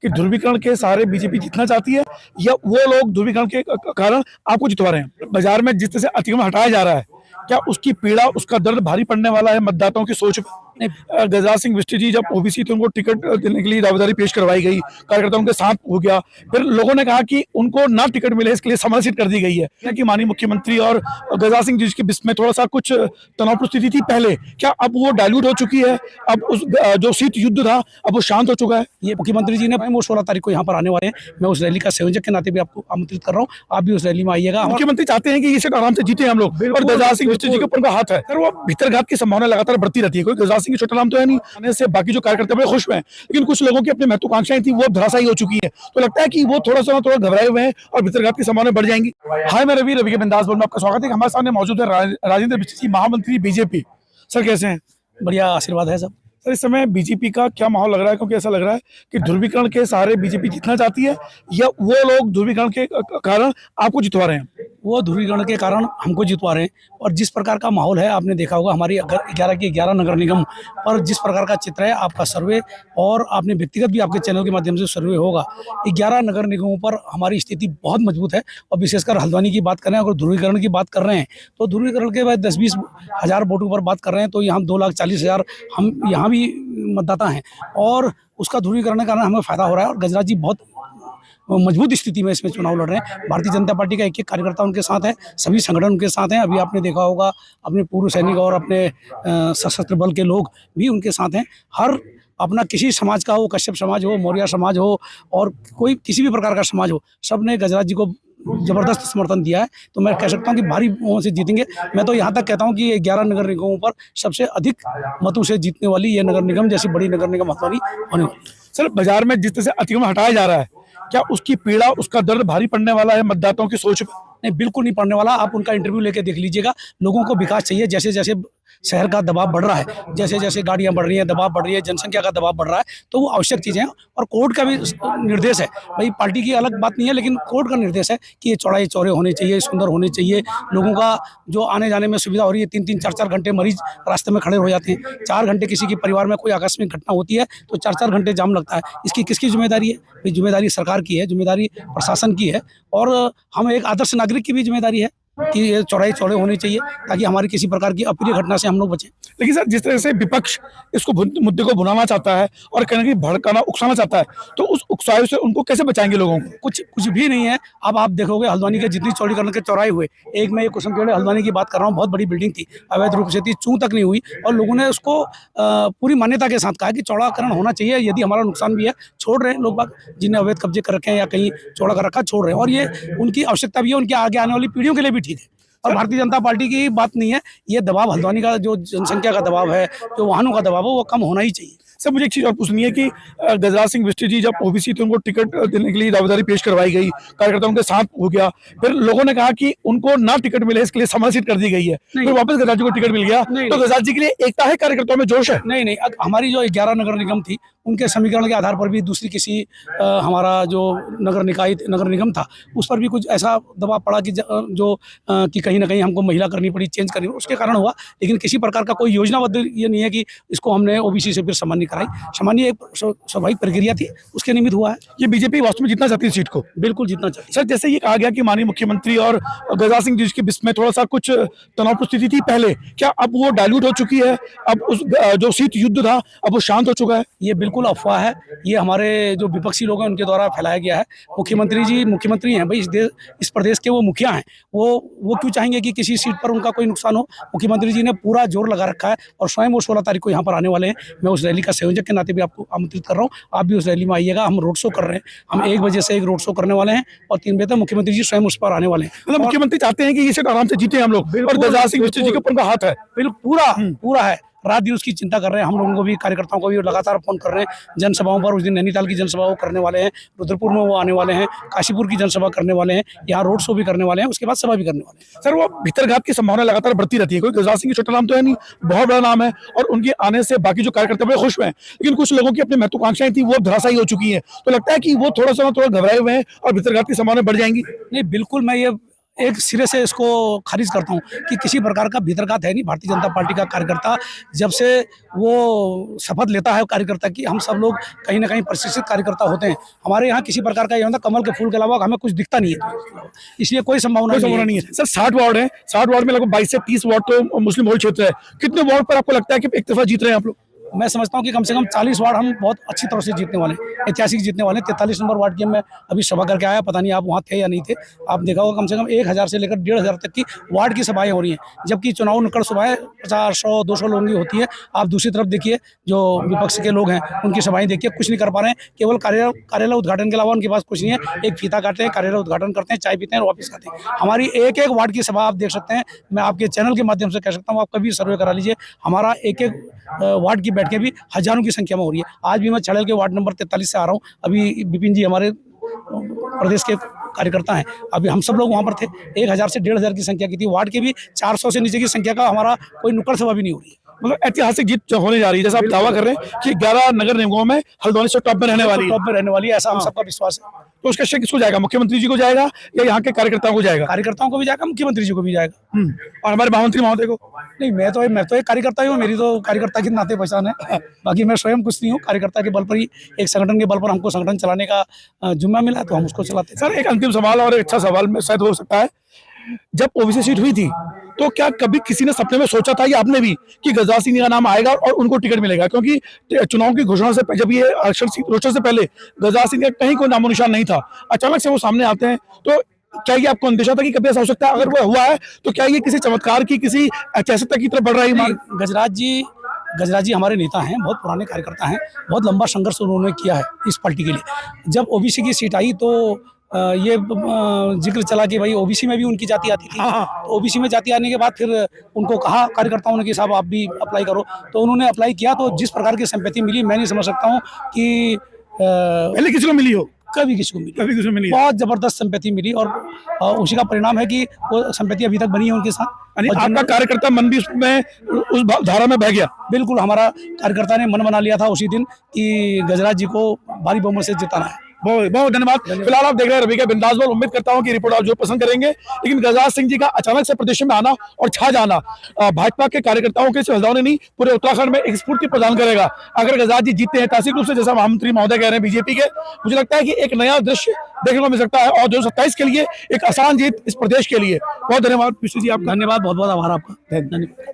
कि ध्रुवीकरण के सहारे बीजेपी जीतना चाहती है या वो लोग ध्रुवीकरण के कारण आपको जितवा रहे हैं? बाजार में जिस तरह से अतिक्रमण हटाया जा रहा है, क्या उसकी पीड़ा, उसका दर्द भारी पड़ने वाला है मतदाताओं की सोच में? गजराज सिंह बिष्ट जी जब ओबीसी थे, उनको टिकट देने के लिए दावेदारी पेश करवाई गई, कार्यकर्ताओं के साथ हो गया, फिर लोगों ने कहा कि उनको ना टिकट मिले, इसके लिए समर सीट कर दी गई है कि माननीय मुख्यमंत्री और गजराज सिंह जी के बीच में थोड़ा सा कुछ तनाव स्थिति थी पहले, क्या अब वो डायल्यूट हो चुकी है? अब उस जो सीट युद्ध था अब वो शांत हो चुका है? ये मुख्यमंत्री जी ने वो 16 तारीख को यहाँ पर आने वाले हैं। मैं उस रैली का संयोजक के नाते भी आपको आमंत्रित कर रहा हूँ, आप भी उस रैली में आइएगा। मुख्यमंत्री चाहते हैं कि ये सीट आराम से जीते हम लोग, और गजराज सिंह बिष्ट जी के ऊपर उनका हाथ है सर, वो भीतरघात की संभावना लगातार बढ़ती रहती है। कोई गजराज सिंह छोटा नाम तो है नहीं, आने से बाकी जो कार्यकर्ता बड़े खुश हैं, लेकिन कुछ लोगों की अपनी महत्वाकांक्षाएं थी वो धराशायी हो चुकी है, तो लगता है कि वो थोड़ा घबराए हुए हैं और भीतरघात की संभावना बढ़ जाएंगी। हाय, मैं रवि के बिंदास बोल रहा हूं, आपका स्वागत है। हमारे सामने मौजूद है राजेंद्र बिष्ट जी, महामंत्री बीजेपी। सर कैसे हैं? बढ़िया, आशीर्वाद है सब। सर इस समय बीजेपी का क्या माहौल लग रहा है? क्योंकि ऐसा लग रहा है कि ध्रुवीकरण के सहारे बीजेपी जीतना चाहती है या वो लोग ध्रुवीकरण के कारण आपको जितवा रहे हैं? वो ध्रुवीकरण के कारण हमको जितवा रहे हैं, और जिस प्रकार का माहौल है आपने देखा होगा, हमारी 11 के 11 नगर निगम पर जिस प्रकार का चित्र है, आपका सर्वे और आपने व्यक्तिगत भी आपके चैनल के माध्यम से सर्वे होगा, 11 नगर निगमों पर हमारी स्थिति बहुत मजबूत है। और विशेषकर हल्द्वानी की बात करें, अगर ध्रुवीकरण की बात कर रहे हैं तो ध्रुवीकरण के बाद 10-20 हज़ार वोटों पर बात कर रहे हैं, तो यहाँ 2,40,000 हम यहाँ भी मतदाता हैं, और उसका ध्रुवीकरण के कारण हमें फायदा हो रहा है। और गजराज जी बहुत मजबूत स्थिति में इसमें चुनाव लड़ रहे हैं। भारतीय जनता पार्टी का एक कार्यकर्ता उनके साथ है, सभी संगठन उनके साथ हैं। अभी आपने देखा होगा अपने पूर्व सैनिक और अपने सशस्त्र बल के लोग भी उनके साथ हैं। हर अपना किसी समाज का हो, कश्यप समाज हो, मौर्य समाज हो, और कोई किसी भी प्रकार का समाज हो, सब ने गजराज जी को जबरदस्त समर्थन दिया है। तो मैं कह सकता हूं कि भारी मतों से जीतेंगे। मैं तो यहां तक कहता हूं कि 11 नगर निगमों पर सबसे अधिक मतों से जीतने वाली ये नगर निगम जैसी बड़ी नगर निगम हल्द्वानी होने वाली। सर बाजार में जिस तरह से अतिक्रमण हटाया जा रहा है, क्या उसकी पीड़ा, उसका दर्द भारी पड़ने वाला है मतदाताओं की सोच में? नहीं, बिल्कुल नहीं पड़ने वाला। आप उनका इंटरव्यू लेके देख लीजिएगा। लोगों को विकास चाहिए। जैसे जैसे शहर का दबाव बढ़ रहा है, जैसे जैसे गाड़ियां बढ़ रही हैं, दबाव बढ़ रही है, जनसंख्या का दबाव बढ़ रहा है, तो वो आवश्यक चीज़ें हैं। और कोर्ट का भी निर्देश है, भाई पार्टी की अलग बात नहीं है, लेकिन कोर्ट का निर्देश है कि ये चौड़ाई चौड़े होने चाहिए, सुंदर होने चाहिए। लोगों का जो आने जाने में सुविधा हो रही है, 3-3, 4-4 घंटे मरीज रास्ते में खड़े हो जाते हैं। 4 घंटे किसी के परिवार में कोई आकस्मिक घटना होती है तो 4-4 घंटे जाम लगता है। इसकी किसकी जिम्मेदारी है? भाई जिम्मेदारी सरकार की है, जिम्मेदारी प्रशासन की है, और हम एक आदर्श नागरिक की भी जिम्मेदारी है कि ये चौड़ाई चौड़े होने चाहिए, ताकि हमारी किसी प्रकार की अप्रिय घटना से हम लोग बचें। लेकिन सर जिस तरह से विपक्ष इसको मुद्दे को भुनाना चाहता है और कहीं ना कहीं भड़काना, उकसाना चाहता है, तो उस उकसावे से उनको कैसे बचाएंगे लोगों को? कुछ भी नहीं है। अब आप देखोगे हल्द्वानी के जितनी चौड़ीकरण के चौराहे हुए, एक मैं ये कुसुमपेड़ हल्द्वानी की बात कर रहा हूँ, बहुत बड़ी बिल्डिंग थी, अवैध रूप से थी, चूं तक नहीं हुई, और लोगों ने उसको पूरी मान्यता के साथ कहा कि चौड़ाकरण होना चाहिए। यदि हमारा नुकसान भी है, छोड़ रहे हैं लोग बाग, जिन्हें अवैध कब्जे कर रखे हैं या कहीं चौड़ा कर रखा, छोड़ रहे हैं, और ये उनकी आवश्यकता भी है, उनके आगे आने वाली पीढ़ियों के लिए भी ठीक है। और भारतीय जनता पार्टी की बात नहीं है, ये दबाव हल्द्वानी का जो जनसंख्या का दबाव है, जो वाहनों का दबाव है, वो कम होना ही चाहिए। सर मुझे एक चीज़ और पूछनी है कि गजराज सिंह बिष्ट जी जब ओबीसी थे, उनको टिकट देने के लिए दावेदारी पेश करवाई गई, कार्यकर्ताओं के साथ हो गया, फिर लोगों ने कहा कि उनको ना टिकट मिले, इसके लिए समर सीट कर दी गई है, फिर वापस गजराज जी को टिकट मिल गया, तो गजराज जी के लिए एकता है, कार्यकर्ताओं में जोश है? नहीं, हमारी जो 11 नगर निगम थी, उनके समीकरण के आधार पर भी दूसरी किसी हमारा जो नगर निगम था, उस पर भी कुछ ऐसा दबाव पड़ा कि कि कहीं ना कहीं हमको महिला करनी पड़ी, चेंज करनी पड़ी, उसके कारण हुआ। लेकिन किसी प्रकार का कोई योजनाबद्ध ये नहीं है कि इसको हमने ओबीसी से फिर सामान्य कराई। सामान्य एक स्वाभाविक प्रक्रिया थी, उसके निमित्त हुआ है। ये बीजेपी वास्तव में जीतना चाहती है सीट को? बिल्कुल जीतना चाहिए। सर जैसे ये कहा गया कि माननीय मुख्यमंत्री और गजराज सिंह जी के बीच में थोड़ा सा कुछ तनाव स्थिति थी पहले, क्या अब वो डायल्यूट हो चुकी है? अब उस जो सीट युद्ध था अब वो शांत हो चुका है? ये बिल्कुल अफवाह है, ये हमारे जो विपक्षी लोग हैं उनके द्वारा फैलाया गया है। मुख्यमंत्री जी मुख्यमंत्री हैं भाई, इस प्रदेश के वो मुखिया हैं, वो क्यों चाहेंगे कि किसी सीट पर उनका कोई नुकसान हो? मुख्यमंत्री जी ने पूरा जोर लगा रखा है, और स्वयं वो 16 तारीख को यहाँ पर आने वाले हैं। मैं उस रैली का संयोजक के नाते भी आपको आमंत्रित कर रहा हूँ, आप भी उस रैली में आइएगा। हम रोड शो कर रहे हैं, हम 1 बजे से एक रोड शो करने वाले हैं, और 3 बजे तक मुख्यमंत्री जी स्वयं उस पर आने वाले हैं। मतलब मुख्यमंत्री चाहते हैं कि ये सीट आराम से जीते हम लोग, और गजराज सिंह बिष्ट जी के ऊपर उनका हाथ है? बिल्कुल पूरा है। रात दिन उसकी चिंता कर रहे हैं। हम लोगों को भी, कार्यकर्ताओं को भी लगातार फोन कर रहे हैं। जनसभाओं पर, उस दिन नैनीताल की जनसभा वो करने वाले हैं, रुद्रपुर में वो आने वाले हैं, काशीपुर की जनसभा करने वाले हैं, यहाँ रोड शो भी करने वाले हैं, उसके बाद सभा भी करने वाले हैं। सर वो भीतरघात की संभावना लगातार बढ़ती रहती है। कोई गजराज सिंह छोटा नाम तो है नहीं, बहुत बड़ा नाम है, और उनके आने से बाकी जो कार्यकर्ता बड़े खुश हैं, लेकिन कुछ लोगों की अपनी महत्वाकांक्षाएं थी वो धराशायी हो चुकी है, तो लगता है कि वो थोड़ा घबराए हुए हैं और भीतरघात की संभावना बढ़ जाएंगी। नहीं, बिल्कुल मैं ये एक सिरे से इसको खारिज करता हूँ कि किसी प्रकार का भीतरघात है नहीं। भारतीय जनता पार्टी का कार्यकर्ता जब से वो शपथ लेता है कार्यकर्ता की, हम सब लोग कहीं ना कहीं प्रशिक्षित कार्यकर्ता होते हैं। हमारे यहाँ किसी प्रकार का ये होता कमल के फूल के अलावा हमें कुछ दिखता नहीं है, इसलिए कोई संभावना नहीं है। सर 60 वार्ड है, 60 वार्ड में लगभग 22 से 30 वार्ड तो मुस्लिम बहुल क्षेत्र है। कितने वार्ड पर आपको लगता है कि एक तरफा जीत रहे हैं आप लोग? मैं समझता हूं कि कम से कम 40 वार्ड हम बहुत अच्छी तरह से जीतने वाले हैं, ऐतिहासिक जीतने वाले हैं। 43 नंबर वार्ड की मैं अभी सभा करके आया, पता नहीं आप वहाँ थे या नहीं थे। आप देखा होगा कम से कम 1000 से लेकर 1500 तक की वार्ड की सभाएं हो रही हैं, जबकि चुनाव नुक्कड़ सभाएं 50, 100, 200 लोगों की होती है। आप दूसरी तरफ देखिए, जो विपक्ष के लोग हैं उनकी सभाएं देखिए, कुछ नहीं कर पा रहे हैं। केवल कार्यालय उद्घाटन के अलावा उनके पास कुछ नहीं है। एक फीता काटते हैं, कार्यालय उद्घाटन करते हैं, चाय पीते हैं और वापस खाते हैं। हमारी एक एक वार्ड की सभा आप देख सकते हैं। मैं आपके चैनल के माध्यम से कह सकता हूँ, आप कभी सर्वे करा लीजिए, हमारा एक एक वार्ड की बैठकें भी हजारों की संख्या में हो रही है। आज भी मैं छड़ेल के वार्ड नंबर 43 से आ रहा हूँ। अभी विपिन जी हमारे प्रदेश के कार्यकर्ता हैं, अभी हम सब लोग वहाँ पर थे। 1000 से 1500 की संख्या की थी। वार्ड के भी 400 से नीचे की संख्या का हमारा कोई नुक्कड़ सभा भी नहीं हो रही है। मतलब ऐतिहासिक जीत जो होने जा रही है, जैसा आप दावा कर रहे हैं कि 11 नगर निगमों में हल्द्वानी से टॉप में रहने वाली है। टॉप में रहने वाली है, ऐसा हम सबका विश्वास है। तो उसका श्रेय किसको जाएगा? मुख्यमंत्री जी को जाएगा या यहाँ के कार्यकर्ताओं को जाएगा? कार्यकर्ताओं को भी जाएगा, मुख्यमंत्री जी को भी जाएगा। और हमारे महामंत्री महोदय को? नहीं, मैं तो एक कार्यकर्ता ही हूँ। मेरी तो कार्यकर्ता की नाते पहचान है। बाकी मैं स्वयं कुछ नहीं हूँ। कार्यकर्ता के बल पर ही, एक संगठन के बल पर हमको संगठन चलाने का जिम्मा मिला, तो हम उसको चलाते हैं। सर एक अंतिम सवाल और एक अच्छा सवाल में शायद हो सकता है, जब ओबीसी सीट हुई थी तो क्या कभी किसी ने सपने में सोचा था, या आपने भी, कि गजराज सिंह का नाम आएगा और उनको टिकट मिलेगा? क्योंकि चुनाव की घोषणा से जब ये इलेक्शन से पहले गजराज सिंह का कहीं कोई नामो निशान नहीं था, अचानक से वो सामने आते हैं। तो क्या ये आपको अंदेशा था कि कभी ऐसा हो सकता है? अगर वो हुआ है तो क्या ये किसी चमत्कार की, किसी ऐतिहासिकता की तरफ बढ़ रही है? गजराज जी हमारे नेता हैं, बहुत पुराने कार्यकर्ता हैं, बहुत लंबा संघर्ष उन्होंने किया है इस पार्टी के लिए। जब ओबीसी की सीट आई तो ये जिक्र चला कि भाई ओबीसी में भी उनकी जाति आती थी। तो ओबीसी में जाति आने के बाद फिर उनको कहा कार्यकर्ताओं ने कि साहब आप भी अप्लाई करो, तो उन्होंने अप्लाई किया। तो जिस प्रकार की सिंपैथी मिली, मैं नहीं समझ सकता हूँ कि पहले किसी को मिली हो। कभी किसी को मिली बहुत जबरदस्त सिंपैथी मिली, और उसी का परिणाम है कि वो सिंपैथी अभी तक बनी है उनके साथ। आपका कार्यकर्ता मन भी उसमें उस धारा में बह गया? बिल्कुल, हमारा कार्यकर्ता ने मन बना लिया था उसी दिन कि गजराज जी को भारी बहुमत से जिताना है। बहुत बहुत धन्यवाद। फिलहाल आप देख रहे हैं रवि का बिंदास बॉल। उम्मीद करता हूं कि रिपोर्ट आप जो पसंद करेंगे, लेकिन गजराज सिंह जी का अचानक से प्रदेश में आना और छा जाना भाजपा के कार्यकर्ताओं के हल्द्वानी नहीं, पूरे उत्तराखंड में एक स्फूर्ति प्रदान करेगा। अगर गजराज जी जीतते हैं ऐतिहासिक रूप से, जैसा महामंत्री महोदय कह रहे हैं बीजेपी के, मुझे लगता है कि एक नया दृश्य देखने को मिल सकता है, और 2027 के लिए एक आसान जीत इस प्रदेश के लिए। बहुत धन्यवाद पीसी जी, आप धन्यवाद, बहुत बहुत आभार आपका। धन्यवाद।